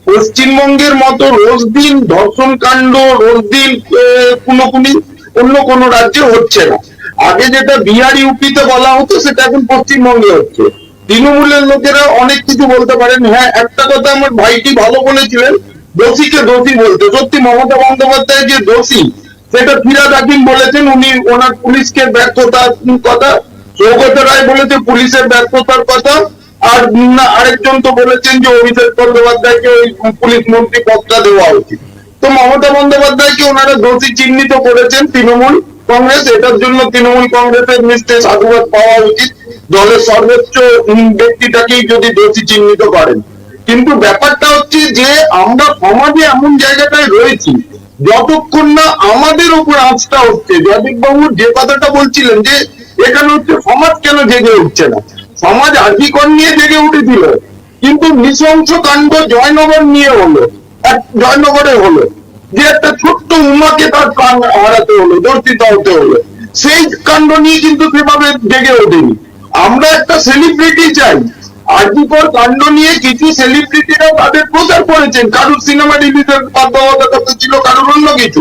পশ্চিমবঙ্গের মতো রোজ দিন ধর্ষণ কাণ্ড, রোজ দিন খুনোখুনি অন্য কোন রাজ্যে হচ্ছে না। আগে যেটা বিহার ইউপিতে বলা হতো সেটা এখন পশ্চিমবঙ্গে হচ্ছে। তৃণমূলের লোকেরা অনেক কিছু বলতে পারেন, হ্যাঁ একটা কথা আমার ভাইটি ভালো বলেছিলেন, দোষীকে দোষী বলতে। সত্যি মমতা বন্দ্যোপাধ্যায় যে দোষী সেটা ফিরাদ হাকিম বলেছেন, উনি ওনার পুলিশকে ব্যর্থতার কথা, সৌগত রায় বলেছে পুলিশের ব্যর্থতার কথা, আর আরেকজন তো বলেছেন যে অভিষেক বন্দ্যোপাধ্যায়কে ওই পুলিশ মন্ত্রী পদটা দেওয়া উচিত। তো মমতা বন্দ্যোপাধ্যায়কে ওনারা দোষী চিহ্নিত করেছেন তৃণমূল কংগ্রেস, এটার জন্য তৃণমূল কংগ্রেসের নিশ্চয় সাধুবাদ পাওয়া উচিত, দলের সর্বোচ্চ ব্যক্তিটাকেই যদি দোষী চিহ্নিত করেন। কিন্তু ব্যাপারটা হচ্ছে যে আমরা সমাজে এমন জায়গাটায় রয়েছি, যতক্ষণ না আমাদের উপর আঁচটা হচ্ছে, জয়দীপ বাবু যে কথাটা বলছিলেন যে এখানে হচ্ছে সমাজ কেন জেগে উঠছে না, সমাজ আর্জিকর নিয়ে জেগে উঠেছিল, কিন্তু নৃশংস কাণ্ড জয়নগর নিয়ে হলো, জয়নগরে হলো, যে একটা ছোট্ট উমাকে তার প্রাণ হারাতে হলো, ধর্ষিত হতে হলো, সেই কাণ্ড নিয়ে কিন্তু সেভাবে জেগে ওঠেনি। আমরা একটা সেলিব্রিটি চাই, আর্জিকর কাণ্ড নিয়ে কিছু সেলিব্রিটিরা তাদের প্রচার করেছেন, কারুর সিনেমা রিলিজের বাধ্যবাধকতা ছিল, কারুর অন্য কিছু।